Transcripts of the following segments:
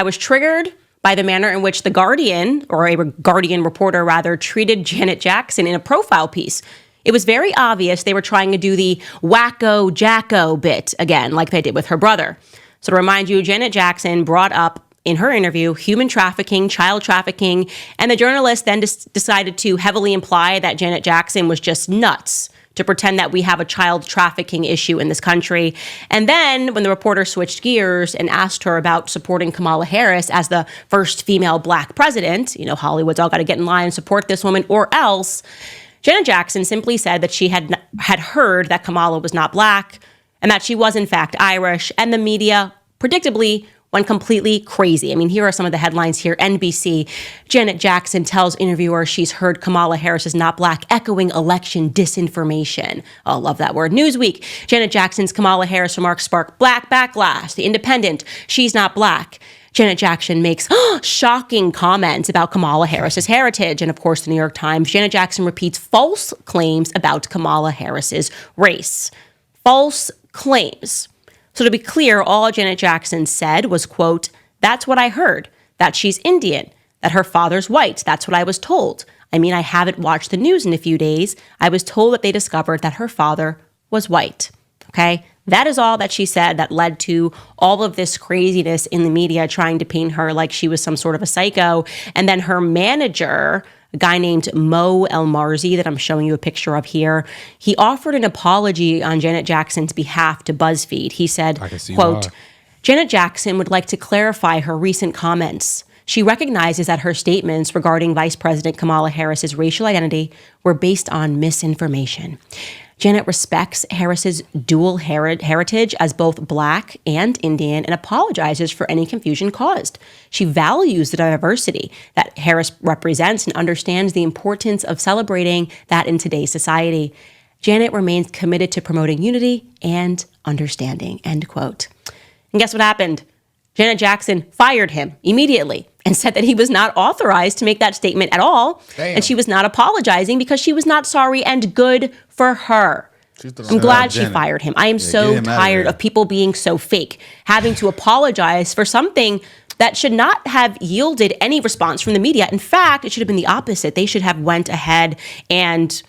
I was triggered by the manner in which the Guardian, or a Guardian reporter rather, treated Janet Jackson in a profile piece. It was very obvious they were trying to do the wacko jacko bit again, like they did with her brother. So to remind you, Janet Jackson brought up in her interview human trafficking, child trafficking, and the journalist then decided to heavily imply that Janet Jackson was just nuts to pretend that we have a child trafficking issue in this country. And then when the reporter switched gears and asked her about supporting Kamala Harris as the first female black president, Hollywood's all got to get in line and support this woman or else, Janet Jackson simply said that she had heard that Kamala was not black and that she was in fact Irish, and the media predictably went completely crazy. I mean, here are some of the headlines here. NBC, Janet Jackson tells interviewer she's heard Kamala Harris is not black, echoing election disinformation. Oh, love that word. Newsweek, Janet Jackson's Kamala Harris remarks spark black backlash. The Independent, she's not black. Janet Jackson makes shocking comments about Kamala Harris's heritage. And of course, the New York Times, Janet Jackson repeats false claims about Kamala Harris's race. False claims. So to be clear, all Janet Jackson said was, quote, "That's what I heard, that she's Indian, that her father's white. That's what I was told. I mean, I haven't watched the news in a few days. I was told that they discovered that her father was white." Okay? That is all that she said that led to all of this craziness in the media trying to paint her like she was some sort of a psycho. And then her manager, a guy named Mo Elmarzi that I'm showing you a picture of here, he offered an apology on Janet Jackson's behalf to BuzzFeed. He said, quote, why. "Janet Jackson would like to clarify her recent comments. She recognizes that her statements regarding Vice President Kamala Harris's racial identity were based on misinformation. Janet respects Harris's dual heritage as both black and Indian and apologizes for any confusion caused. She values the diversity that Harris represents and understands the importance of celebrating that in today's society. Janet remains committed to promoting unity and understanding," end quote. And guess what happened? Janet Jackson fired him immediately and said that he was not authorized to make that statement at all. Damn. And she was not apologizing because she was not sorry, and good for her. I'm glad she fired him. I am so tired of people being so fake, having to apologize for something that should not have yielded any response from the media. In fact, it should have been the opposite. They should have went ahead and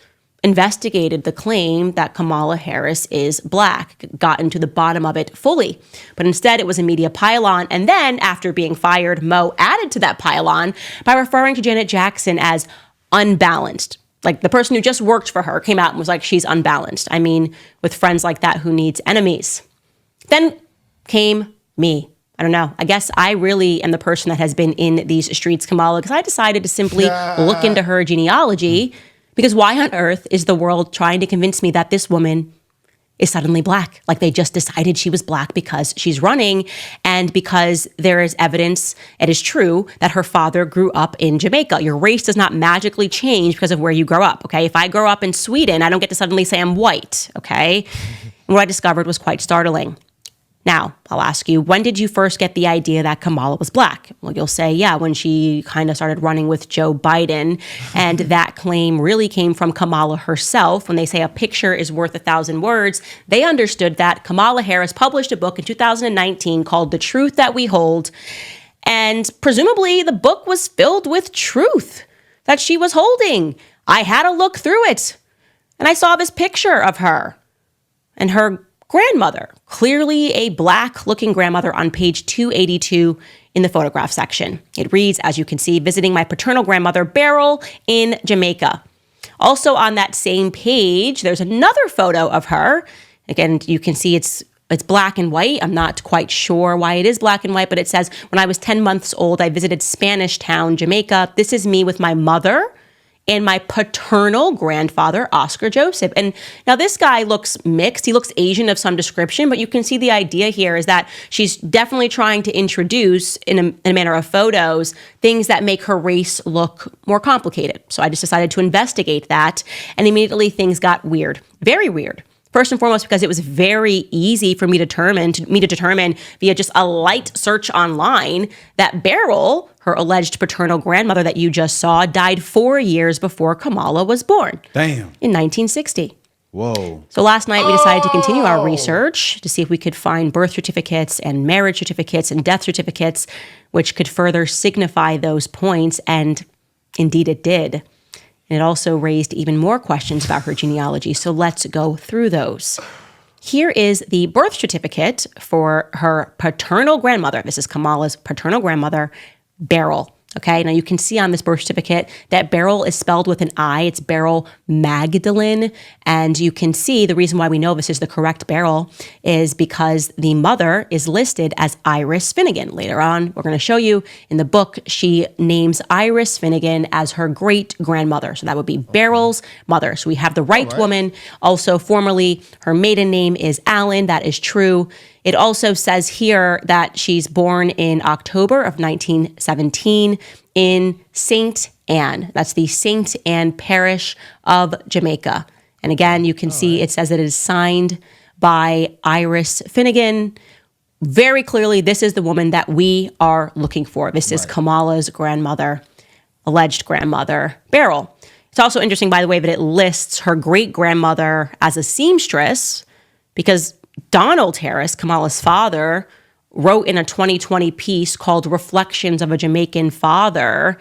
investigated the claim that Kamala Harris is black, gotten to the bottom of it fully. But instead, it was a media pylon. And then, after being fired, Mo added to that pylon by referring to Janet Jackson as unbalanced. Like the person who just worked for her came out and was like, she's unbalanced. I mean, with friends like that, who needs enemies? Then came me. I don't know. I guess I really am the person that has been in these streets, Kamala, because I decided to simply look into her genealogy. Because why on earth is the world trying to convince me that this woman is suddenly black? Like they just decided she was black because she's running and because there is evidence, it is true, that her father grew up in Jamaica. Your race does not magically change because of where you grow up, okay? If I grow up in Sweden, I don't get to suddenly say I'm white, okay? And what I discovered was quite startling. Now, I'll ask you, when did you first get the idea that Kamala was black? Well, you'll say, yeah, when she kind of started running with Joe Biden. And that claim really came from Kamala herself. When they say a picture is worth 1,000 words, they understood that Kamala Harris published a book in 2019 called The Truth That We Hold. And presumably the book was filled with truth that she was holding. I had a look through it. And I saw this picture of her and her grandmother, clearly a black-looking grandmother, on page 282 in the photograph section. It reads, as you can see, visiting my paternal grandmother, Beryl, in Jamaica. Also on that same page, there's another photo of her. Again, you can see it's black and white. I'm not quite sure why it is black and white, but it says, when I was 10 months old, I visited Spanish Town, Jamaica. This is me with my mother and my paternal grandfather, Oscar Joseph. And now this guy looks mixed. He looks Asian of some description, but you can see the idea here is that she's definitely trying to introduce, in a manner of photos, things that make her race look more complicated. So I just decided to investigate that, and immediately things got weird, very weird. First and foremost, because it was very easy for me to determine via just a light search online that Beryl, her alleged paternal grandmother that you just saw, died 4 years before Kamala was born. Damn. In 1960. Whoa. So last night we decided to continue our research to see if we could find birth certificates and marriage certificates and death certificates, which could further signify those points. And indeed it did. And it also raised even more questions about her genealogy. So let's go through those. Here is the birth certificate for her paternal grandmother. This is Kamala's paternal grandmother, Beryl. Okay, now you can see on this birth certificate that Beryl is spelled with an I. It's Beryl Magdalene. And you can see the reason why we know this is the correct Beryl is because the mother is listed as Iris Finnegan. Later on, we're going to show you in the book, she names Iris Finnegan as her great grandmother. So that would be Beryl's mother. So we have the right woman. Also, formerly, her maiden name is Allen. That is true. It also says here that she's born in October of 1917 in St. Anne. That's the St. Anne parish of Jamaica. And again, you can see it says that it is signed by Iris Finnegan. Very clearly, this is the woman that we are looking for. This is Kamala's grandmother, alleged grandmother, Beryl. It's also interesting, by the way, that it lists her great-grandmother as a seamstress because Donald Harris, Kamala's father, wrote in a 2020 piece called Reflections of a Jamaican Father,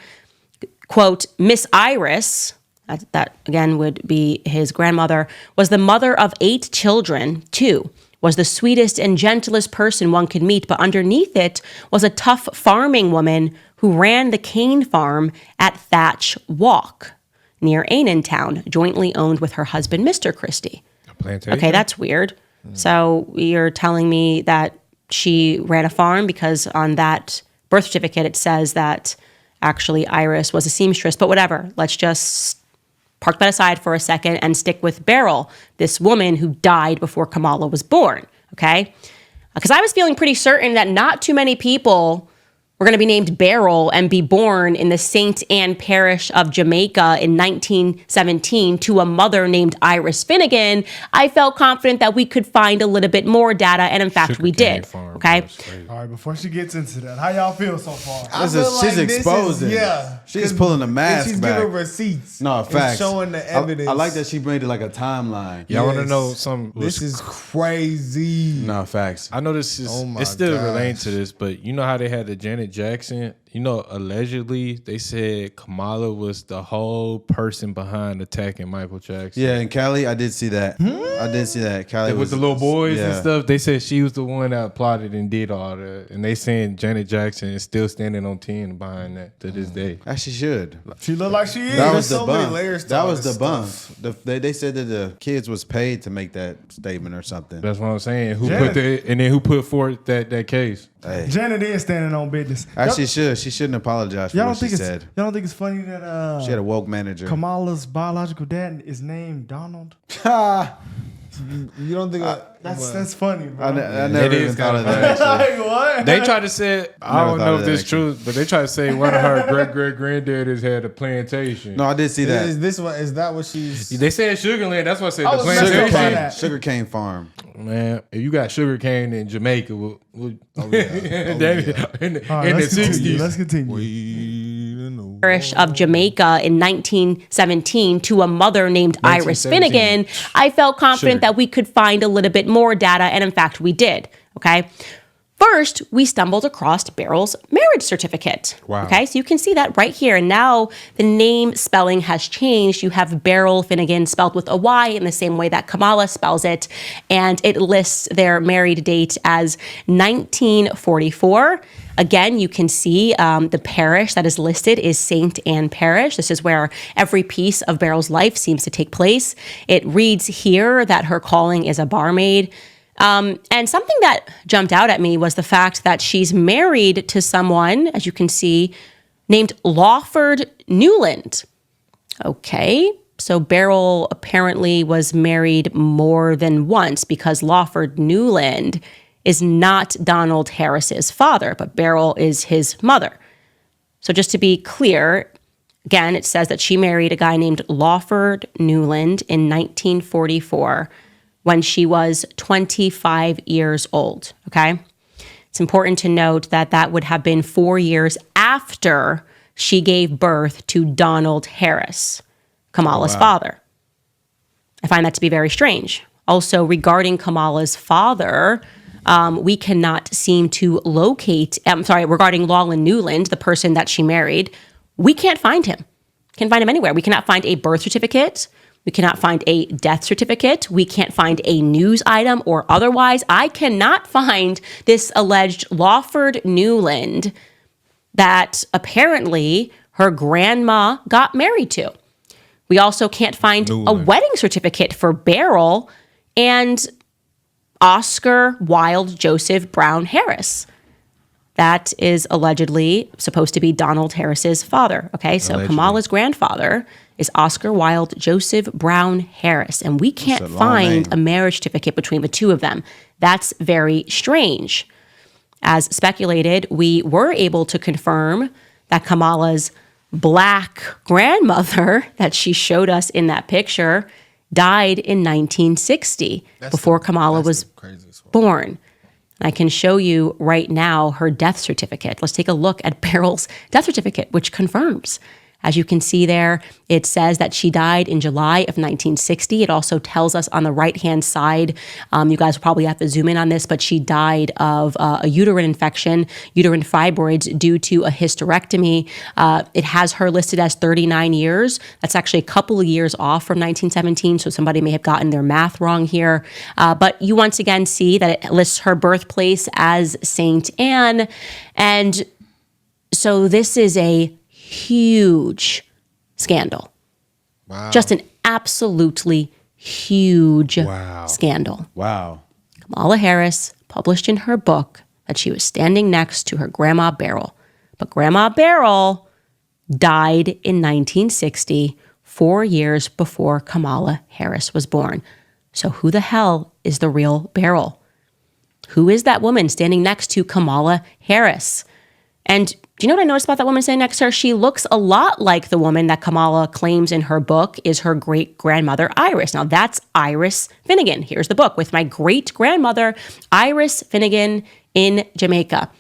quote, Miss Iris, that again would be his grandmother, was the mother of 8 children, too, was the sweetest and gentlest person one could meet, but underneath it was a tough farming woman who ran the cane farm at Thatch Walk near Annan Town, jointly owned with her husband, Mr. Christie. A plantation? Okay, that's weird. So you're telling me that she ran a farm because on that birth certificate it says that actually Iris was a seamstress, but whatever. Let's just park that aside for a second and stick with Beryl, this woman who died before Kamala was born, okay? Because I was feeling pretty certain that not too many people were going to be named Beryl and be born in the St. Anne parish of Jamaica in 1917 to a mother named Iris Finnegan. I felt confident that we could find a little bit more data, and in fact, we did. Okay. All right, before she gets into that, how y'all feel so far? She's exposing. She's pulling the mask she's back. giving receipts. No, facts. Showing the evidence. I like that she made it like a timeline. Y'all want to know something? This is crazy. No, facts. I know this is, it's still relating to this, but you know how they had the Janet Jackson? You know, allegedly, they said Kamala was the whole person behind attacking Michael Jackson. Yeah, and Cali, I did see that. I did see that. Cali with the little boys and stuff. They said she was the one that plotted and did all that. And they saying Janet Jackson is still standing on 10 behind that to this day. As she should. She look like she is. That was the so bump. many layers to That all was the this bump. stuff. They said that the kids was paid to make that statement or something. That's what I'm saying. Janet- Who put forth that case? Hey. Janet is standing on business. Actually, she shouldn't apologize for what she said. Y'all don't think it's funny that She had a woke manager. Kamala's biological dad is named Donald? You don't think that's funny, bro? I never even thought of that. Like, what? They tried to say, I don't know if this is actually. true, but they tried to say one of her great-great-granddaddies had a plantation. No, I did see that. Is that what she's? They said Sugarland. That's what I said. The was messing plantation. up on that. Sugarcane farm. Man, if you got sugarcane in Jamaica, in the Let's continue. 60s. Let's continue. Parish of Jamaica in 1917 to a mother named Iris 1917. Finnegan, I felt confident that we could find a little bit more data, and in fact, we did. Okay. First, we stumbled across Beryl's marriage certificate. Wow. Okay, so you can see that right here. And now the name spelling has changed. You have Beryl Finnegan spelled with a Y in the same way that Kamala spells it. And it lists their married date as 1944. Again, you can see the parish that is listed is St. Anne Parish. This is where every piece of Beryl's life seems to take place. It reads here that her calling is a barmaid. And something that jumped out at me was the fact that she's married to someone, as you can see, named Lawford Newland. Okay, so Beryl apparently was married more than once because Lawford Newland is not Donald Harris's father, but Beryl is his mother. So just to be clear, again, it says that she married a guy named Lawford Newland in 1944. When she was 25 years old, okay? It's important to note that that would have been 4 years after she gave birth to Donald Harris, Kamala's father. I find that to be very strange. Also, regarding Kamala's father, we cannot seem to locate, regarding Lawland Newland, the person that she married, we can't find him. Can't find him anywhere. We cannot find a birth certificate. We cannot find a death certificate. We can't find a news item or otherwise. I cannot find this alleged Lawford Newland that apparently her grandma got married to. We also can't find a wedding certificate for Beryl and Oscar Wilde Joseph Brown Harris. That is allegedly supposed to be Donald Harris's father. Okay, so allegedly. Kamala's grandfather is Oscar Wilde Joseph Brown Harris, and we can't find a marriage certificate between the two of them. That's very strange. As speculated, we were able to confirm that Kamala's Black grandmother that she showed us in that picture died in 1960, before Kamala was born. I can show you right now her death certificate. Let's take a look at Beryl's death certificate, which confirms. As you can see there, it says that she died in July of 1960. It also tells us on the right-hand side, you guys will probably have to zoom in on this, but she died of a uterine infection, uterine fibroids due to a hysterectomy. It has her listed as 39 years. That's actually a couple of years off from 1917, so somebody may have gotten their math wrong here. But you once again see that it lists her birthplace as St. Anne. And so this is a huge scandal. Wow. Just an absolutely huge scandal. Wow. Kamala Harris published in her book that she was standing next to her Grandma Beryl. But Grandma Beryl died in 1960, 4 years before Kamala Harris was born. So who the hell is the real Beryl? Who is that woman standing next to Kamala Harris? And do you know what I noticed about that woman standing next to her? She looks a lot like the woman that Kamala claims in her book is her great-grandmother, Iris. Now, that's Iris Finnegan. Here's the book with my great-grandmother, Iris Finnegan in Jamaica.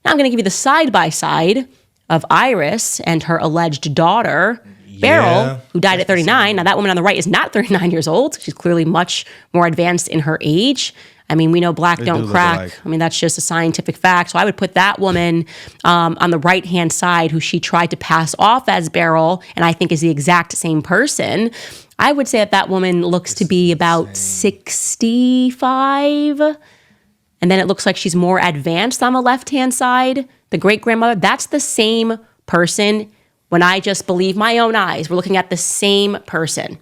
Now, I'm going to give you the side-by-side of Iris and her alleged daughter, Beryl, who died at 39. Now, that woman on the right is not 39 years old. She's clearly much more advanced in her age. I mean, we know black don't crack. I mean, that's just a scientific fact. So I would put that woman on the right-hand side who she tried to pass off as Beryl, and I think is the exact same person. I would say that woman looks to be about 65. And then it looks like she's more advanced on the left-hand side. The great-grandmother, that's the same person. When I just believe my own eyes, we're looking at the same person.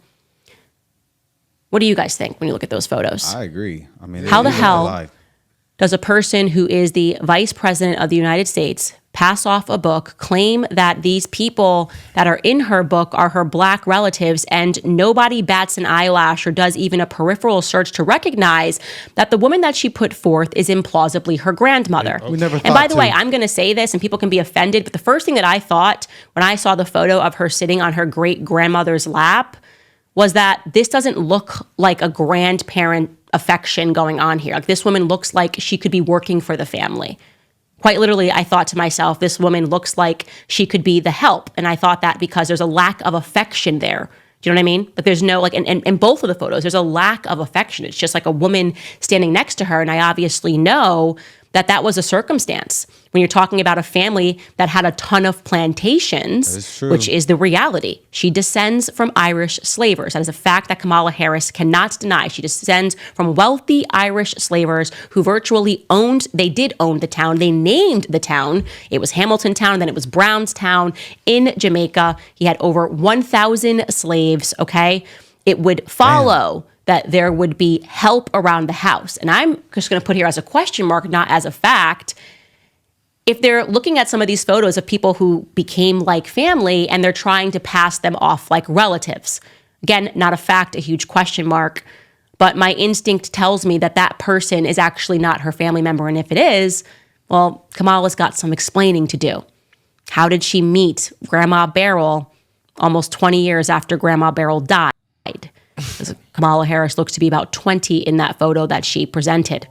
What do you guys think when you look at those photos? I agree. I mean, how the hell does a person who is the vice president of the United States pass off a book, claim that these people that are in her book are her black relatives, and nobody bats an eyelash or does even a peripheral search to recognize that the woman that she put forth is implausibly her grandmother? And by the way, I'm going to say this and people can be offended, but the first thing that I thought when I saw the photo of her sitting on her great-grandmother's lap was that this doesn't look like a grandparent affection going on here. Like, this woman looks like she could be working for the family. Quite literally, I thought to myself, this woman looks like she could be the help. And I thought that because there's a lack of affection there. Do you know what I mean? But there's no, like, in both of the photos, there's a lack of affection. It's just like a woman standing next to her. And I obviously know that that was a circumstance when you're talking about a family that had a ton of plantations, which is the reality. She descends from Irish slavers. That is a fact that Kamala Harris cannot deny. She descends from wealthy Irish slavers who virtually did own the town. They named the town. It was Hamilton Town, then it was Brownstown in Jamaica. He had over 1,000 slaves, okay? It would follow that there would be help around the house. And I'm just going to put here as a question mark, not as a fact. If they're looking at some of these photos of people who became like family and they're trying to pass them off like relatives, again, not a fact, a huge question mark, but my instinct tells me that that person is actually not her family member. And if it is, well, Kamala's got some explaining to do. How did she meet Grandma Beryl almost 20 years after Grandma Beryl died? Kamala Harris looks to be about 20 in that photo that she presented.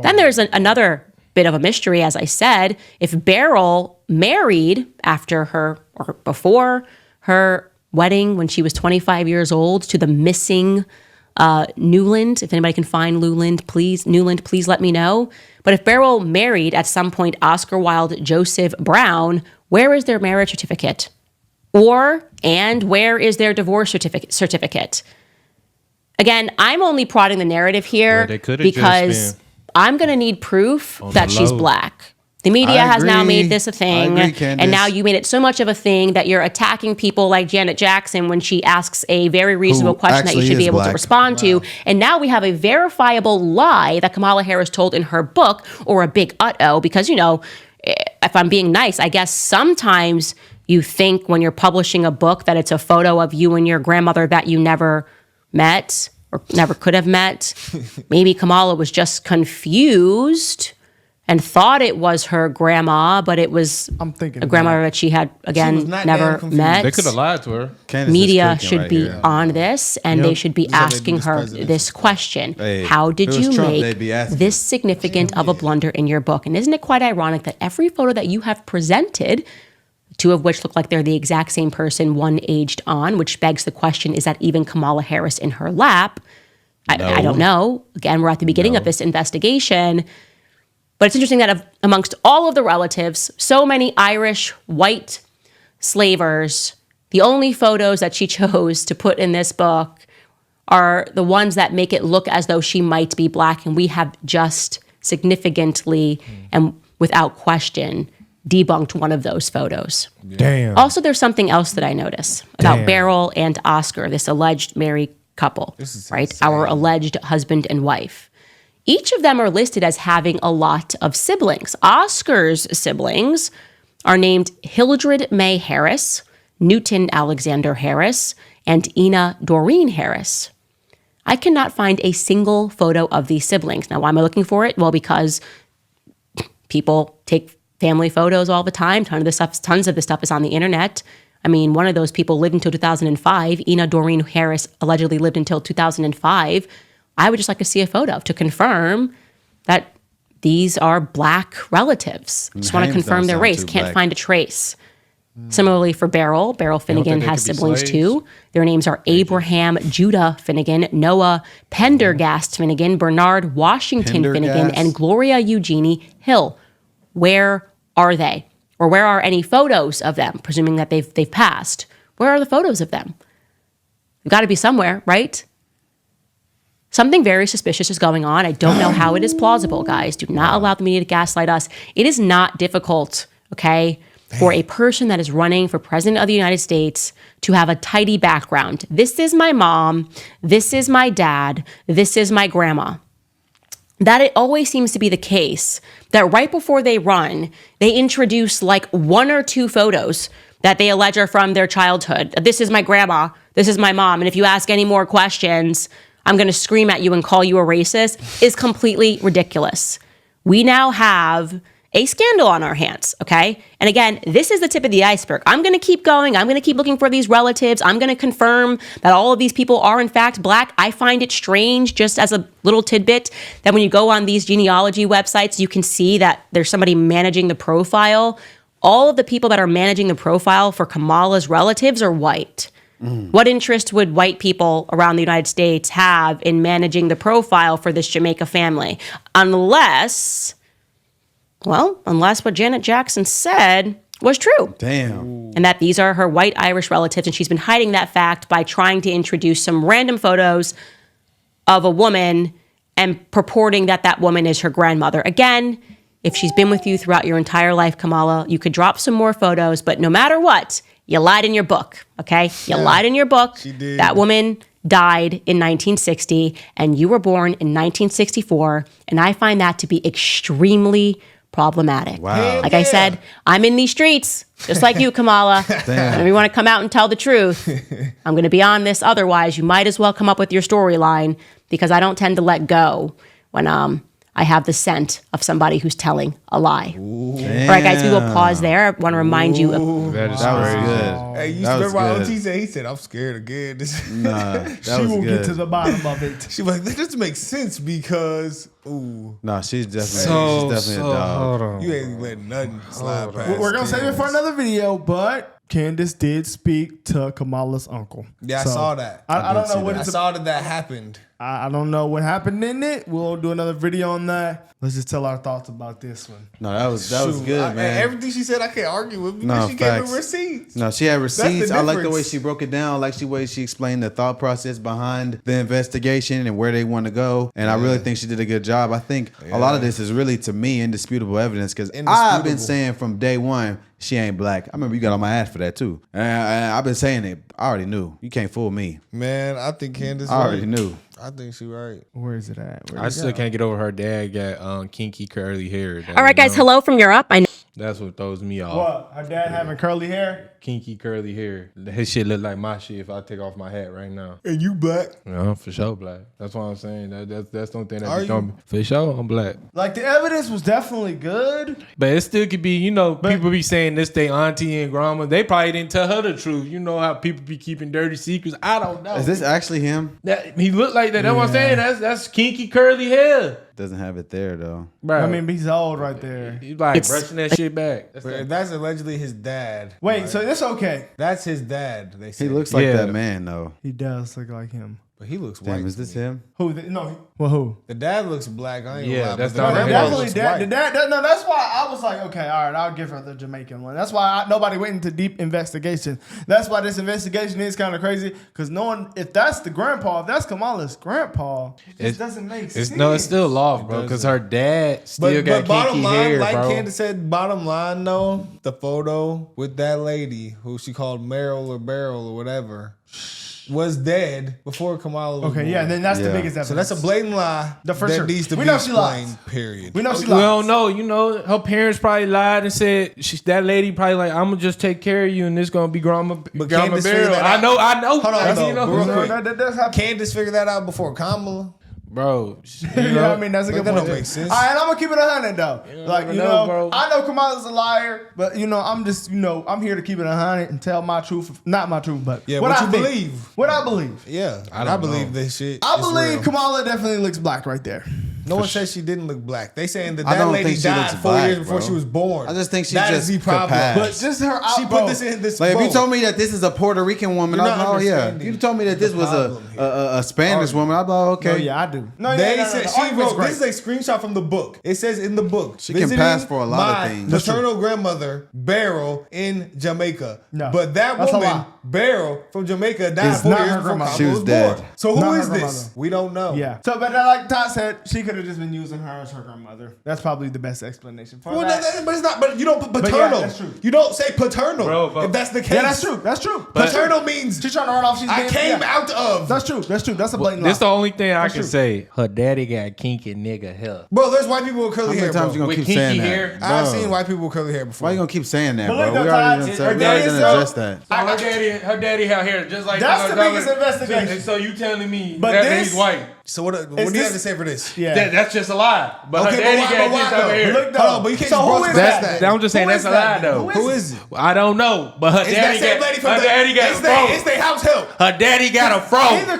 Then there's another bit of a mystery, as I said. If Beryl married after her or before her wedding when she was 25 years old to the missing Newland. If anybody can find Newland, please let me know. But if Beryl married at some point Oscar Wilde Joseph Brown, where is their marriage certificate? And where is their divorce certificate? Again, I'm only prodding the narrative here because I'm going to need proof that she's black. The media has now made this a thing, and now you made it so much of a thing that you're attacking people like Janet Jackson when she asks a very reasonable question that you should be able to respond to. And now we have a verifiable lie that Kamala Harris told in her book, or a big uh-oh, because, you know, if I'm being nice, I guess sometimes you think when you're publishing a book that it's a photo of you and your grandmother that you never met or never could have met. Maybe Kamala was just confused and thought it was her grandma, but it was a grandmother that she had, again, never met. They could have lied to her. Candace Media should be on this, and they should be asking her this question. How did you make this significant of a blunder in your book? And isn't it quite ironic that every photo that you have presented, two of which look like they're the exact same person, one aged on, which begs the question, is that even Kamala Harris in her lap? I don't know. Again, we're at the beginning of this investigation. But it's interesting that amongst all of the relatives, so many Irish white slavers, the only photos that she chose to put in this book are the ones that make it look as though she might be black. And we have just significantly and without question debunked one of those photos. Damn. Also, there's something else that I notice about Beryl and Oscar, this alleged married couple, right? Insane. Our alleged husband and wife. Each of them are listed as having a lot of siblings. Oscar's siblings are named Hildred May Harris, Newton Alexander Harris, and Ina Doreen Harris. I cannot find a single photo of these siblings. Now, why am I looking for it? Well, because people take family photos all the time. Tons of this stuff is on the internet. I mean, one of those people lived until 2005. Ina Doreen Harris allegedly lived until 2005. I would just like to see a photo to confirm that these are black relatives. Just want to confirm their race. Can't find a trace. Similarly for Beryl Finnegan has siblings too. Their names are Abraham Judah Finnegan, Noah Pendergast Finnegan, Bernard Washington Finnegan, and Gloria Eugenie Hill. Where are they? Or where are any photos of them, presuming that they've passed? Where are the photos of them? They've got to be somewhere, right? Something very suspicious is going on. I don't know how it is plausible, guys. Do not allow the media to gaslight us. It is not difficult, okay, for a person that is running for president of the United States to have a tidy background. This is my mom. This is my dad. This is my grandma. That it always seems to be the case that right before they run, they introduce like one or two photos that they allege are from their childhood. This is my grandma. This is my mom. And if you ask any more questions, I'm going to scream at you and call you a racist, is completely ridiculous. We now have a scandal on our hands, okay? And again, this is the tip of the iceberg. I'm going to keep going. I'm going to keep looking for these relatives. I'm going to confirm that all of these people are in fact black. I find it strange, just as a little tidbit, that when you go on these genealogy websites, you can see that there's somebody managing the profile. All of the people that are managing the profile for Kamala's relatives are white. What interest would white people around the United States have in managing the profile for this Jamaica family? Unless what Janet Jackson said was true. Damn. And that these are her white Irish relatives, and she's been hiding that fact by trying to introduce some random photos of a woman and purporting that that woman is her grandmother. Again, if she's been with you throughout your entire life, Kamala, you could drop some more photos, but no matter what, you lied in your book, okay? You lied in your book. She did. That woman died in 1960, and you were born in 1964, and I find that to be extremely problematic. Wow. Like I said, I'm in these streets, just like you, Kamala. Damn. And we want to come out and tell the truth. I'm going to be on this. Otherwise, you might as well come up with your storyline, because I don't tend to let go when I have the scent of somebody who's telling a lie. All right, guys, we will pause there. I want to remind you of... That was good. Hey, you remember what OT said? He said, I'm scared again. Nah, that she was will good. get to the bottom of it. She was like, that doesn't make sense, because Ooh. No, she's definitely a dog. Hold on. You ain't letting nothing slide past. We're gonna save it for Candace. another video, but Candace did speak to Kamala's uncle. Yeah, I So, saw that. I don't know what I it's saw that happened. I don't know what happened in it. We'll do another video on that. Let's just tell our thoughts about this one. No, that was Shoot, good, man. Everything she said, I can't argue with because No, she facts. gave me receipts. No, she had receipts. the I like the way difference. she broke it down. I like the way she explained the thought process behind the investigation and where they want to go. And I really think she did a good job. I think a lot of this is really, to me, indisputable evidence because I've been saying from day one, she ain't black. I remember you got on my ass for that too. And I've been saying it. I already knew. You can't fool me. Man, I think Candace I already right. knew. I think she right. Where is it at? I still can't get over her dad got kinky curly hair. All right, guys. Hello from Europe. I know. That's what throws me off. What? Her dad having curly hair? Kinky curly hair. His shit look like my shit if I take off my hat right now. And you black. No, for sure black. That's what I'm saying. That's the only thing Are that be throwing me. For sure, I'm black. Like the evidence was definitely good. But it still could be, people be saying this they auntie and grandma. They probably didn't tell her the truth. You know how people be keeping dirty secrets. I don't know. Is this actually him? He looked like that. That's what I'm saying. That's kinky curly hair. Doesn't have it there though. Bro, I mean, he's old right there. he's like brushing that shit back. That's allegedly his dad. Wait, right? so it's okay. That's his dad. They say He looks like Yeah. that man though. He does look like him. but he looks Damn, white. is to this me. him? Who? Well, who? The dad looks black. I ain't Yeah, gonna lie, that's but not the right. grandpa Definitely, looks dad. white. The dad. No, that's why I was like, okay, all right, I'll give her the Jamaican one. That's why nobody went into deep investigation. That's why this investigation is kind of crazy because knowing if that's the grandpa, if that's Kamala's grandpa, it doesn't make sense. It's still off, bro, because her dad still got But bottom kinky line, hair, like bro. Candace said, bottom line though, the photo with that lady who she called Meryl or Beryl or whatever was dead before Kamala was Okay, born. yeah, then that's the Yeah. biggest evidence. So that's a blatant lie The for that sure. needs to We be know she lies. explained, period. We know she We lies. don't know. Her parents probably lied and said that lady probably like, I'm gonna just take care of you and this gonna be grandma Candace figured Beryl. that I out. know. Hold on, You know, real No, quick. that does happen. Candace figured that out before Kamala. bro. Yeah, I mean that's a Like, good that point. don't make sense. All right, I'm gonna keep it 100 though. Like never you know, know, bro. I know Kamala's a liar, but I'm just I'm here to keep it 100 and tell my truth, not my truth, but Yeah, what what I you think. believe. What I believe. Yeah, I I don't believe know. this shit. I It's believe real. Kamala definitely looks black right there. No one says she didn't look black. They saying that I that don't lady think she died looks 4 black, years before bro. she was born. I just think she That just is the problem. could pass. But just her out, She put this in this. Like if you bro, told me that this is a Puerto Rican woman, You're I'd be not like, oh yeah. understanding You told me that this the was problem here. a Spanish woman, I'd be like, okay. No, yeah, I do. No, They no, said the she argument's wrote. great. This is a screenshot from the book. It says in the book She can visiting pass for a lot of my things. maternal grandmother Beryl in Jamaica. No, but that that's a woman lie. Beryl from Jamaica died It's 4 not years her before grandmother. Kamala She was was dead. born. So who Not is her this? grandmother. We don't know. Yeah. So, but like Todd said, she could have just been using her as her grandmother. That's probably the best explanation for Well, that. but it's not. But you don't put yeah, paternal. that's true. You don't say paternal. Bro, but- if that's the case, Yeah, that's true. That's true. Paternal means She's trying to run off. She's I being, came yeah. out of. That's true. That's true. That's a blatant This the lie. only thing I That's can true. say. Her daddy got kinky nigga hair. Bro, there's white people with How curly many hair. times you Bro. gonna With keep saying kinky that? hair? I've Bro, seen white people with curly hair before. Why you gonna keep saying that, But bro? look, We though, already Todd, done said her we already daddy done is addressed that. Her daddy had hair just like That's her the biggest daughter. investigation. So you telling me But that this- he's white? So what do you this- have to say for this? Yeah. That's just a lie. But her Okay, daddy but why- got but why this type of though? hair. Look, though. Hold on, but you can't So just who brush is past that? that. I'm just saying Who that's is a lie that? though. Who is it? I don't know, but her It's that daddy same got lady from her the. daddy got It's a they fro. house help. Her daddy got a fro. Either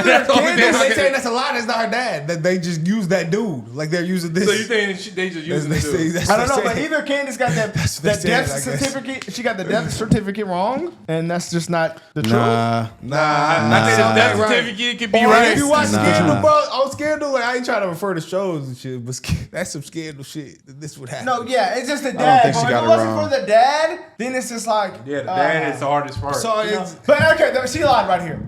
That's the only thing Candace, I They can- saying that's a lie. That's not her dad. That they just use that dude. Like they're using this. So you saying they just using That's- this dude? that's I don't know, what but they either Candace got that what they that said, death I guess. certificate. She got the death certificate wrong, and that's just not the truth. Nah. I think the death Right. certificate could be Or right. if you watch Nah. Scandal, bro, on Scandal, like, I ain't trying to refer to shows and shit, but that's some Scandal shit. That this would happen. No, yeah, it's just the dad. think But she if got it it wasn't wrong. for the dad, then it's just like Yeah, the dad is the hardest part. So you know. it's But okay, she lied right here.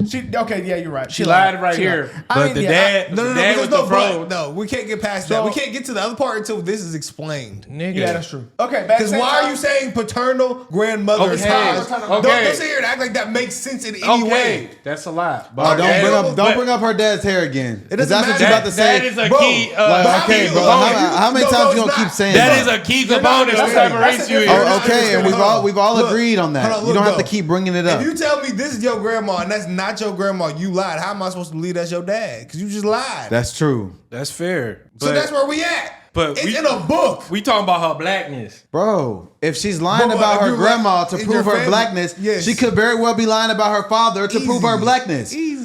Yeah, you're right. She lied right She here. lied. But the dad, no, the dad because with the fro. no, we can't get past that. So- We can't get to the other part until this is explained. Nigga. Yeah, that's true. Okay, back Because to why are you saying paternal grandmother? Okay, ties? okay. Don't sit here and act like that makes sense in any Okay, way. that's a lie. Oh, But don't bring up her dad's hair again. It 'Cause doesn't that's what you matter. about to say. That is a Bro, key. Like, okay, bro. How many times you gonna keep saying That that? is a key You're not component of understanding. type of That's race a you different- is. Oh, okay, and we've all Look, agreed on that. hold on, You look, don't have to though. keep bringing it up. If you tell me this is your grandma and that's not your grandma, you lied. How am I supposed to believe that's your dad? Because you just lied. That's true, That's fair. So that's where we at. but it's we- in a book. We talking about her blackness. bro. If she's lying But about if her you're grandma like- to in prove your her family- blackness, yes. she could very well be lying about her father to prove her blackness. Easy.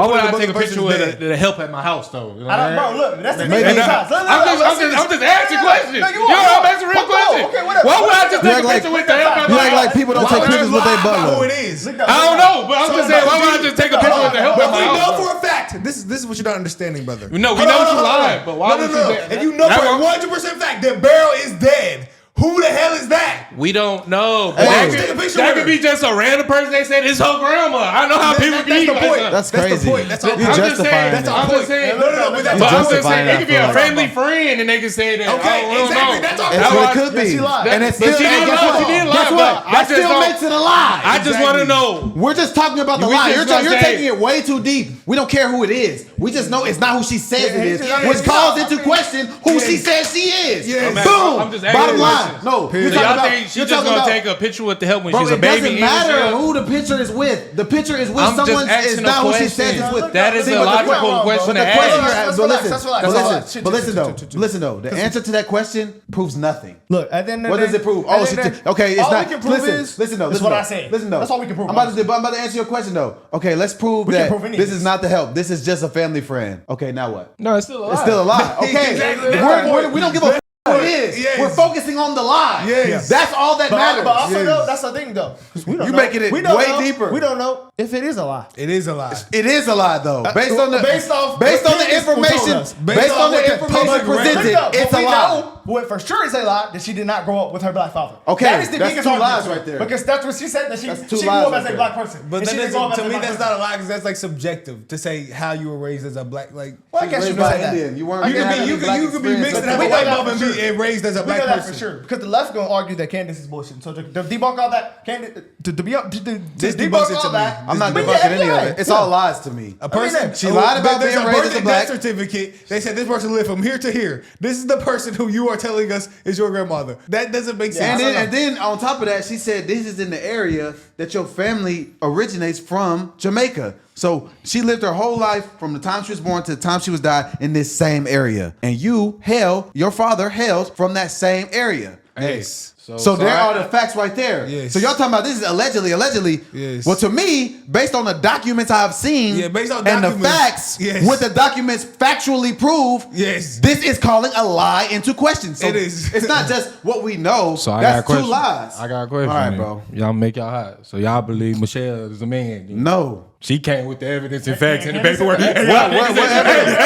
Why would put I it take a above the picture person's with dead. the help at my house though. You know what I don't, I'm bro, look, that's the Maybe. thing. I'm just asking questions. No, you I'm asking real Fuck no. questions. Okay, whatever. Why would I just You take act a like- picture with the help at You my act house? like people don't Why take would you pictures with their lie about who butler. it is? I don't know, but I'm just saying, why would I just take a picture with the help at But we my know house? for a fact. This is what you're not understanding, brother. No, we know you lied, but why would you say that? If you know That for one- 100% fact that Beryl is dead, who the hell is that? We don't know. Hey. That Take a could, picture that with could her. be just a random person. They said it's her grandma. I know how people be. That's the point. That's That's crazy. the point. That's all. You I'm just justifying saying. that. I'm just saying. No, but that's But I'm just justifying saying, that it could be for a her. family friend, and they can say that. Okay, we don't exactly. know. That's all. That's what it could be. she lied. And it's But still, she didn't guess lie. what? She didn't Guess lie, what? but I That just still don't- makes it a lie. I just want to know. We're just talking about the We lie. just You're gonna say- taking it way too deep. We don't care who it is. We just know it's not who she says it is, Yeah, which yeah, calls yeah. into question who she says she is. Yes. Boom. I'm just asking Bottom line. questions. No. So You're talking y'all about. think she's You're just talking gonna about. take a picture with the help when Bro, she's a it baby? doesn't in matter jail? who the picture is with. The picture is with I'm just someone. It's asking not a who she question. says it's with. That is See, a but the logical que- question But to the question ask. you're Let's asking, relax, but let's relax, listen, let's but relax. listen though, listen though. The answer to that question proves nothing. Look, at the end of What the does day- it prove? at the Oh, end she of the day, okay. It's all not. we can prove Listen though. is Listen what though. I said. Listen though. That's all we can prove. I'm about to answer your question though. Okay, let's prove We can't that prove any of this is this. not the help. This is just a family friend. Okay, now what? No, it's still a lie. It's still a lie. Okay, Exactly. we don't give a f- who it is. Yes. We're focusing on the lie. Yes. That's all that matters. But also, Yes. though, that's the thing, though. 'Cause we don't You know. making it We don't way know. deeper. We don't know if it is a lie. It is a lie. It is a lie though. Based on the based off based what on the Candace told information, us. based on the information public presented, record. it's a we lie. know, what for sure is a lie, that she did not grow up with her black father. Okay, that is the that's biggest two argument lies to it. right there. Because that's what she said, that she That's two grew lies up right as a there. black person. But And that she didn't grow up doesn't, as to a me, black that's person. not a lie because that's like subjective to say how you were raised as a black. Like Well, I guess you raised can by say that. Indian. You weren't. you didn't have can be, any black you can be experience mixed like and have that. a We know white that mom for and sure. be and raised as a We black know that person. for sure. Because the left gonna argue that Candace is bullshit. So to debunk all that, Candace, to debunk debunks it all to me. that, I'm not but debunking yeah, any yeah, of it. It's yeah. all lies to me. A person, she lied about there's being a raised birth as a and black. death certificate. They said this person lived from here to here. This is the person who you are telling us is your grandmother. That doesn't make sense. And then on top of that, she said this is in the area that your family originates from, Jamaica. So she lived her whole life from the time she was born to the time she was died in this same area. And your father hails from that same area. Yes. So there are the facts right there. Yes. So y'all talking about this is allegedly. Yes. Well, to me, based on the documents I've seen, Yeah, based on and the documents, facts, yes. what the documents factually prove, Yes. this is calling a lie into question. So It is. It's not just what we know. So I That's got a question. two lies. I got a question. All right, then. bro. Y'all make y'all hot. So y'all believe Michelle is a man? then? No. She came with the evidence and facts and the paperwork. What evidence?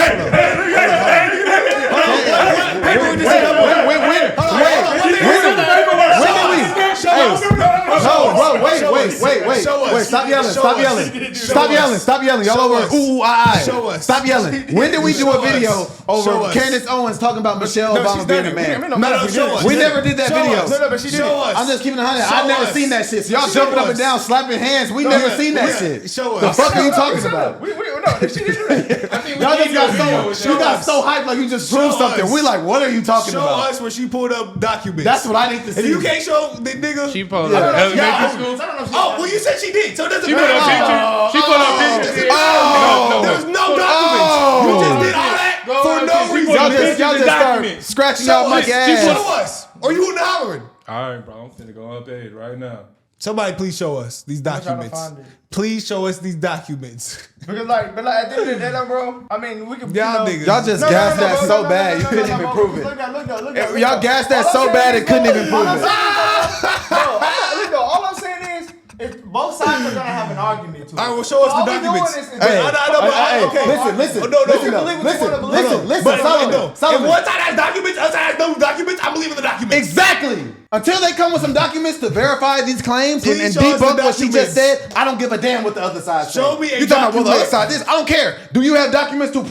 Wait, stop yelling. Y'all over ooh, Show us. Stop yelling. When did we do a Show us. video Show over us. Candace Owens talking about Michelle Obama she's being done a it. man? No, show us. We never did that Show video. us. No, but she did Show it. us. I'm just keeping it 100. Show I've never us. seen that shit. So y'all Show jumping up us. and down, slapping hands. We never ahead. seen that Yeah. shit. Show The us. fuck are you talking about? No, she did do that. Y'all just got so hyped like you just proved Show something. us. We like, what are you talking Show about? us where she pulled up documents. That's what I need to see. If you can't show the nigga, She pulled Yeah. up elementary I school. don't know if she oh, well, you said she did, so it doesn't She put up matter. pictures. She put up pictures. There's no documents. You just did all that for no She reason. put up Y'all pictures just and start documents. scratching Show y'all us. monkey Show ass. us. Or you wouldn't hollering. All right, bro. I'm finna go up there right now. Somebody please show us these trying to documents. find it. Please show us these documents. Because but at the end of the day, though, bro, I mean, we can. Y'all you know, niggas. Y'all just gassed that so bad you couldn't even prove it. Look at. Y'all gassed that so bad it couldn't even prove it. All I'm saying is both sides are gonna have an argument to it. All right, well, show us All the we doing documents. is- Hey, I know, but okay. listen, Oh, no, you can no. believe what you wanna believe. listen, But Solomon. if one side has documents, other side has no documents, I believe in the documents. Exactly. Until they come with some documents to verify these claims and Please show us debunk the what she just documents. said, I don't give a damn what the other side says. Show me a You talking about well, the other document. side this? I don't care. Do you have documents to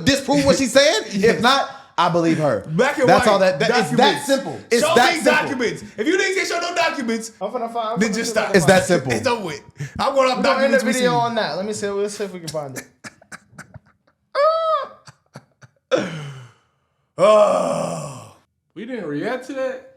disprove what she said? If not, I believe her. Black and That's white. all that. It's that Documents. simple. It's show that me simple. documents. If you didn't show no documents, I'm finna then just stop. It's that simple. It's over with. I'm going off We're gonna end the documents. we video see. on that. Let's see if we can find it. Oh. We didn't react to that.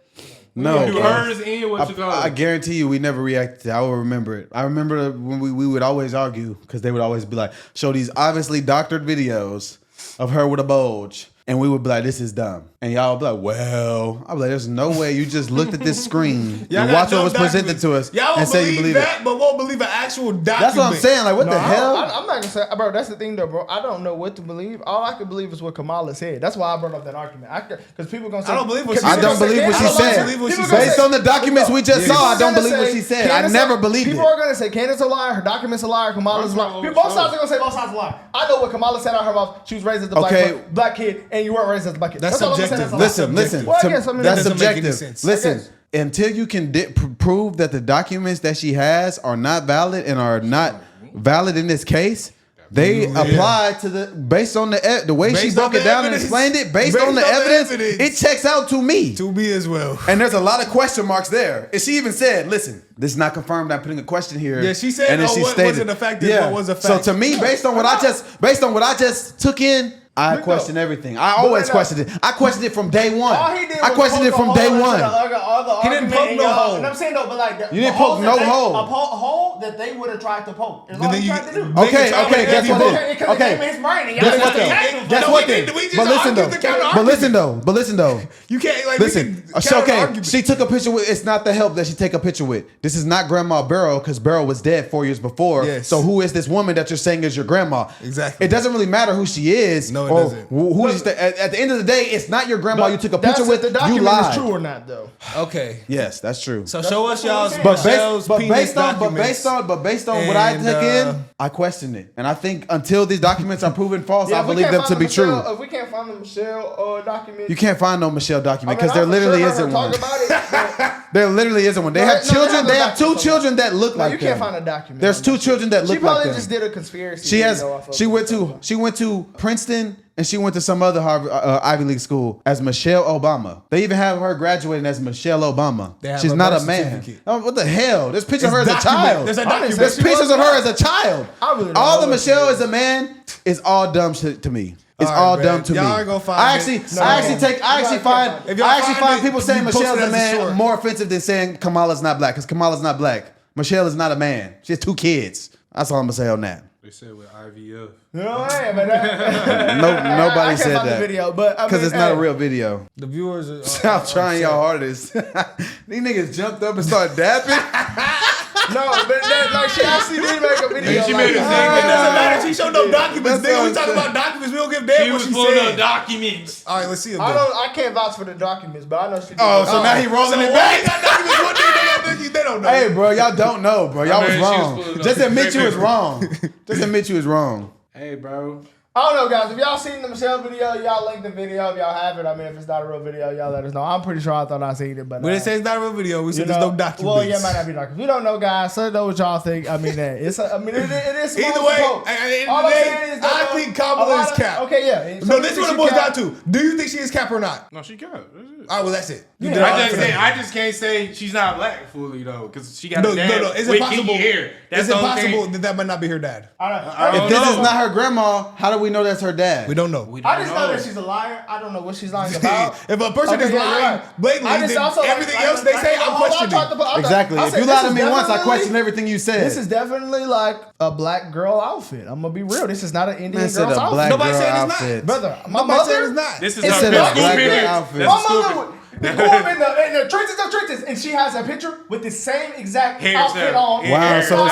No, You bro. hers and what you call I it. guarantee you, we never reacted to it. I will remember it. I remember when we would always argue because they would always be like, show these obviously doctored videos of her with a bulge. and we would be like, this is dumb. And y'all would be like, well, I'd be like, there's no way you just looked at this screen and watched what was presented to us Y'all and won't say you believe that, it. but won't believe an actual document. That's what I'm saying. Like, what the hell? I'm not gonna say, bro. That's the thing, though, bro. I don't know what to believe. All I can believe is what Kamala said. That's why I brought up that argument. Because people gonna say, I don't believe what she I don't believe what she said. Based on the documents we just saw, I don't believe what she said. I never believed it. People are gonna say Candace a liar, her documents a liar, Kamala's a liar. Both sides are gonna say both sides a liar. I know what Kamala said out her mouth. She was raised as a black kid, and you weren't raised as a black kid. That's subjective. Listen. Well, I guess, I mean, That's that doesn't make any subjective. sense. Listen, until you can prove that the documents that she has are not valid and are not valid in this case, they apply to based on the way she broke it down and explained it. Based on the evidence, it checks out to me. To me as well. And there's a lot of question marks there. And she even said, "Listen, this is not confirmed. I'm putting a question here." Yeah, she said, and then she what stated, wasn't a fact is what was a fact. So to me, based on what I just took in, I question everything. I always questioned it. I questioned it from day one. I questioned it from day one. He didn't poke no hole. And I'm saying though, but like you didn't poke no hole. A hole that they would have tried to poke. Is all he tried to do. Okay. Guess what? Okay. Guess what? Then. But listen though. You can't like listen. Okay. She took a picture with. It's not the help that she take a picture with. This is not Grandma Barrow because Barrow was dead 4 years before. Yes. So who is this woman that you're saying is your grandma? Exactly. It doesn't really matter who she is. No, it doesn't. Who is at the end of the day, it's not your grandma you took a picture with. The document you lied. is true or not though. Okay. Yes, that's true. So show us y'all's But based on what I took in, I questioned it, and I think until these documents are proven false, I believe them to be true. If we can't find the Michelle document, You can't find no Michelle document because there literally isn't one. There literally isn't one. They have children. They have two children that look like them. You can't find a document. There's two children that look like them. She probably just did a conspiracy. She went to Princeton. And she went to some other Harvard, Ivy League school as Michelle Obama. They even have her graduating as Michelle Obama. She's not a man. Oh, what the hell? There's pictures of her as a child. There's pictures of her as a child. All the Michelle as a man is all dumb shit to me. It's all dumb to me. I actually find people saying Michelle's a man more offensive than saying Kamala's not black because Kamala's not black. Michelle is not a man. She has 2 kids. That's all I'm gonna say on that. They said with IVF. Nobody said that. Because it's not a real video. The viewers are Stop trying your hardest. These niggas jumped up and started dapping. No, but like she actually did make a video. She made a thing. It doesn't matter. She showed no documents. Nigga, we talk about documents. We don't give a damn what she said. Documents. All right, let's see them. I can't vouch for the documents, but I know she did. Oh, so now he rolling it back. They don't know. Hey, bro, y'all don't know, bro. Y'all was wrong. Just admit you was wrong. Just admit you was wrong. Hey, bro. I don't know, guys. If y'all seen the Michelle video, y'all link the video. If y'all have it, I mean, if it's not a real video, y'all let us know. I'm pretty sure I thought I seen it, but when it says not a real video, we said there's no documents. Well, yeah, it might not be documents. We don't know, guys. So know what y'all think. I mean, it is. Either way, I think Kamala is cap. Okay, yeah. No, this is what it boils down to. Do you think she is cap or not? No, she cap. That's it. All right, well, that's it. I just can't say she's not black fully though, because she got a dad Is with it possible? kinky hair. Is it possible that might not be her dad? If this is not her grandma, how do we know that's her dad? We don't know. I just know that she's a liar. I don't know what she's lying about. If a person is lying blatantly, then everything else they say, I'm questioning. Exactly. If you lie to me once, I question everything you said. This is definitely like a black girl outfit. I'm gonna be real. This is not an Indian girl's outfit. Nobody said it's not. Brother, my mother is not. This is a black girl outfit. My mother would go up in the trenches of trenches, and she has a picture with the same exact outfit on. Wow, so an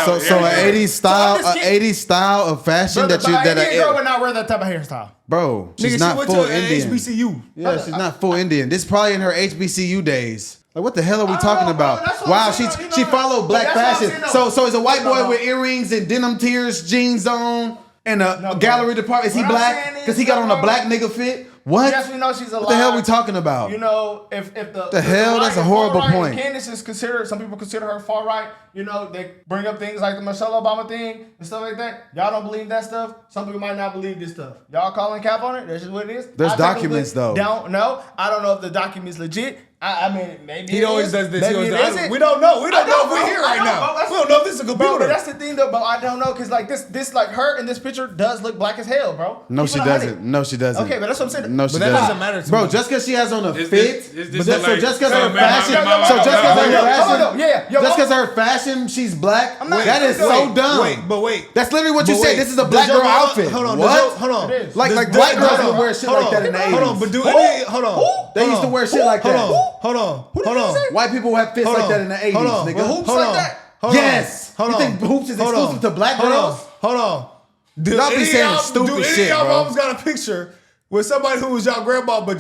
80s style of fashion that Indian girl would not wear that type of hairstyle. Bro, she's not full Indian. HBCU. Yeah, she's not full Indian. This is probably in her HBCU days. Like, what the hell are we talking about? Wow, she followed black fashion. So is a white boy with earrings and denim tears, jeans on, and a gallery department. Is he black? Because he got on a black nigga fit. What? Yes, we know she's a liar. What the hell are we talking about? You know, if the hell, that's a horrible point. Candace is considered, some people consider her far right. You know, they bring up things like the Michelle Obama thing and stuff like that. Y'all don't believe that stuff. Some people might not believe this stuff. Y'all calling cap on it? That's just what it is. There's documents though. Don't know. I don't know if the document's legit. I mean, maybe He always does this. Maybe He it always isn't. We don't know. We don't know if bro. we're here right I know, now. bro. We don't know if this is a computer. Bro, but that's the thing, though. But I don't know, because like this, like her in this picture does look black as hell, bro. No, Keep she it doesn't. 100. No, she doesn't. Okay, but that's what I'm saying. No, she But that doesn't. doesn't matter to Bro, me. just because she has on a Is fit, this but so like- just because Yo, her man, fashion, my- so just because her fashion, Yo, just because her fashion, she's black. not- That is so dumb. Wait. That's literally what you But said. wait, This is a does black your girl mama- outfit. Hold on. What? Hold on. It is. Like Does- black girls hold would on, wear shit hold like on, that in the 80s. Hold on, but hold on. They used to wear shit like that. Hold on. White people have fits like that in the 80s, nigga. hoops like that? Yes. You think hoops is exclusive to black girls? Hold on. Y'all be saying stupid shit, y'all bro. mamas got a picture with somebody who was y'all grandma, but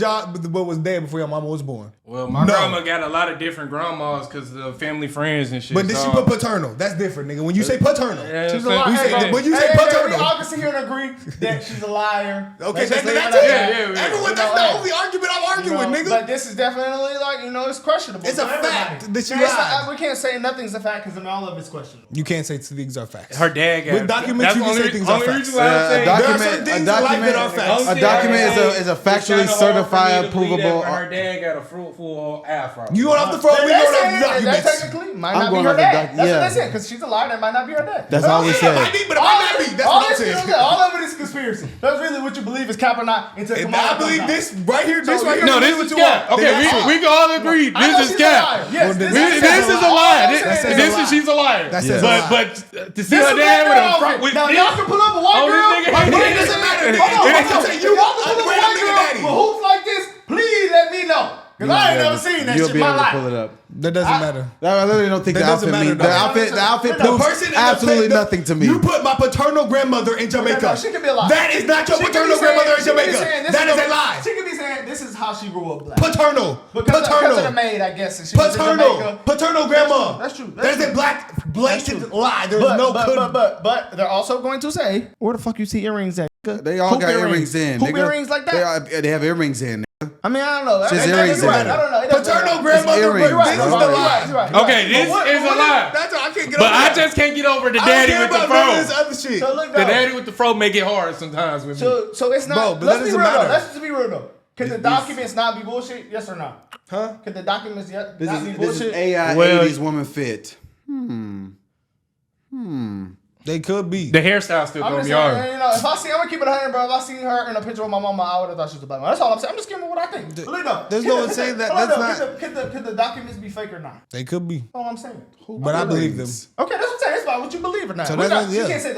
was dead before your mama was born? Well, my grandma got a lot of different grandmas because of family friends and shit. But did so- she put paternal? That's different, nigga. When you say paternal, Yeah, She's a so- liar. you say- when you say We paternal. all can sit here and agree that she's a liar. okay, Let's just leave it that's at it. that. Yeah. Everyone, that's the only argument I'm arguing, nigga. But this is definitely like, it's questionable. It's a for everybody. fact that she And it's lied. not- we can't say nothing's a fact because all of it's questionable. You can't say things are facts. Her dad got With documents, you can say things are only facts. reason why I'm A saying There are document, certain a things in life document, that are facts. a document is a factually certified, provable. Her dad got a fruitful afro. You going off the front, we They're going off saying the that documents. technically might I'm not be going her off the dad. doc- That's yeah. what they said, because she's a liar. That might not be her dad. That's all we It said. might be, but it might not be. That's what I'm saying. All of it is conspiracy. That's really what you believe is cap or not until And Kamala I believe comes out. this right here. This right here. No, this what is you cap. want. Okay, Then that's we can all agree. I know This is she's a liar. cap. Yes, Well, this This is a lie. This is she's a liar. That says a But lie. to see her dad with a front with Now this- y'all can pull up a white Oh, this girl. nigga- But It it doesn't matter. nigga. Hold on, It hold on. doesn't- If y'all can pull up a Wait, white nigga, girl daddy. with hoops like this, please let me know. Because I ain't never seen that You'll shit be in my able to life. pull it up. That doesn't matter. I literally don't think That the doesn't outfit matter, means though. the outfit The proves person in the absolutely picture- nothing to me. You put my paternal grandmother in Jamaica. No, she could be a lie. That is not your She could be paternal saying- grandmother in she could be Jamaica. saying this That is the- a lie. She could be saying this is how she grew up black. Paternal. Because of the Paternal. maid, I guess. And she was in Jamaica. Paternal grandma. That's true. That is a blatant lie. There's no But they're also going to say, where the fuck you see earrings at? They all Hoop got earrings in. Hoop nigga. earrings like that? They have earrings in. I mean, I don't know. Just That earrings doesn't in. matter. I don't know. It doesn't Paternal matter. grandmother. earrings, This is bro. the lie. You're right. Okay, this is a lie. That's what I can't get But over I that. just can't get over the I don't daddy care with the about none of this fro. other shit. So look, The though. daddy with the fro make it hard sometimes with me. So it's not. Bro, but let's that be doesn't real matter. though. Let's just be real though. Can the documents not be bullshit? Yes or no? Huh? Can the documents not be This is bullshit? AI Well- 80s woman fit. They could be. The hairstyle still I'm gonna just be saying, hard. if I see, I'm gonna keep it 100, bro. If I seen her in a picture with my mama, I would have thought she was a black woman. That's all I'm saying. I'm just giving what I think. Look, though. There's no one saying that. Hold on, That's though. not. Could the documents be fake or not? They could be. That's all I'm saying. But I believe them. Okay, that's what I'm saying. It's about what you believe or not. So We that's- not- You yeah. can't say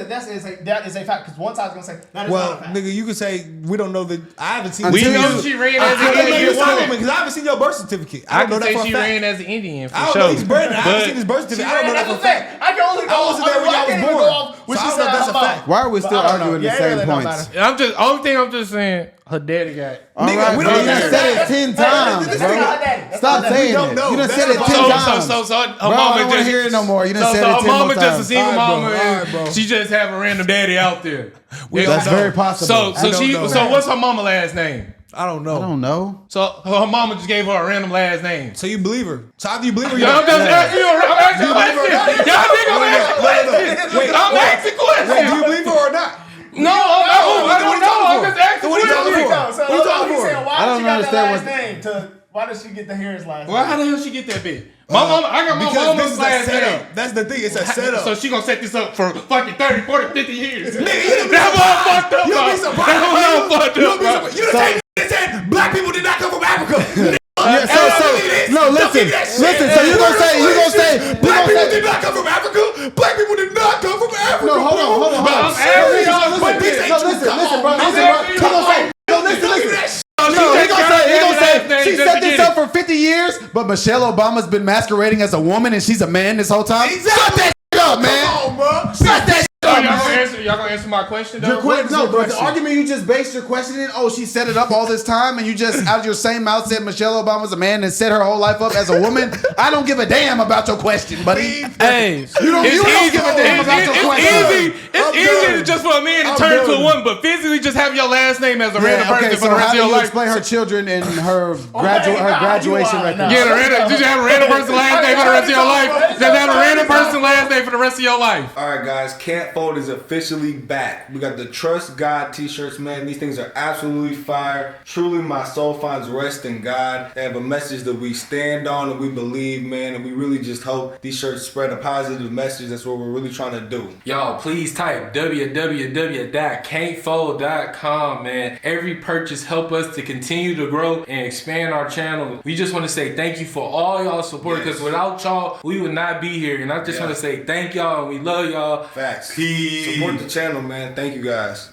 that is a fact because one side's gonna say that is Well, not a fact. nigga, you could say we don't know that. I haven't seen. We Until know you- she ran as I an don't know Indian you Solomon woman. because I haven't seen your birth certificate. I don't know can that say for a she fact. ran as an Indian for I don't sure. know he's Brandon. I haven't But seen his birth certificate. I don't know that That's for a a fact. fact. I can only go. I wasn't there when y'all was can't even born. go off what So she I don't said know if that's out a her fact. mouth. Why are we But still I don't know. arguing the Yeah, it same really don't points? matter. I'm just only thing I'm just saying her daddy got. All Nigga, right, we bro, don't you done know. said it 10 times, That's bro. not her daddy. That's Stop not her daddy. saying We don't it. know. You done That's said it not- 10 So times. her Bro, I mama don't want to just hear it no more. You done so said it her 10 mama more just a times. single All right, bro. mama All and right, bro. she just have a random daddy out there. That's very possible. So don't know. so what's her mama last name? I don't know. I don't know. So her mama just gave her a random last name. So you believe her? So how do you believe her? Yo, I'm just asking you. I'm asking You believe her or not? questions. Y'all think I'm asking questions? Wait, I'm asking questions. Wait, do you believe her or not? No, I don't know. I'm just asking What are you talking questions. for? What are you talking for? Why I don't did she got that understand last what- name? Why did she get the Harris last Well, name? how the hell she get that bit? My mama, I got my Because mama's this is a last name. setup. That's the thing. It's a setup. So she gonna set this up for fucking 30, 40, 50 years. Nigga, That's why I'm fucked up, You'll bro. be surprised. That's why I'm fucked You'll up, be bro. surprised. You done said black people did not come from Africa. Yeah, no, listen, so you gonna say, black people did not come from Africa. Black people did not come from Africa. No, hold on. I'm asking y'all questions. Listen, bro. I'm He asking gonna y'all say, no, listen. So No, he just gonna got say, that last name she just set to this get up it. for 50 years, but Michelle Obama's been masquerading as a woman and she's a man this whole time. Exactly. Shut that shit up, man. Come on, bro. Shut that shit So up, y'all gonna answer my question though? Your question, no, your but the question? argument you just based your question in, oh, she set it up all this time, and you just out of your same mouth said Michelle Obama's a man and set her whole life up as a woman. I don't give a damn about your question, buddy. Hey, You don't give a damn about your question. It's easy just for a man to I'm turn to a done. woman, but physically just have your last name as a random person for so the rest how of do your you life. explain her children and her God, graduation you are record? now. Yeah, did you have a random person last name for the rest of your life? Just have a random person last name for the rest of your life. All right, guys. Can't Fold is officially officially back. We got the Trust God t-shirts, man. These things are absolutely fire. Truly, my soul finds rest in God. They have a message that we stand on and we believe, man. And we really just hope these shirts spread a positive message. That's what we're really trying to do. Y'all, please type www.cantfold.com, man. Every purchase help us to continue to grow and expand our channel. We just want to say thank you for all y'all support, because without y'all, we would not be here. And I just want to say thank y'all and we love y'all. Facts. Peace. Support the channel, man. Thank you guys.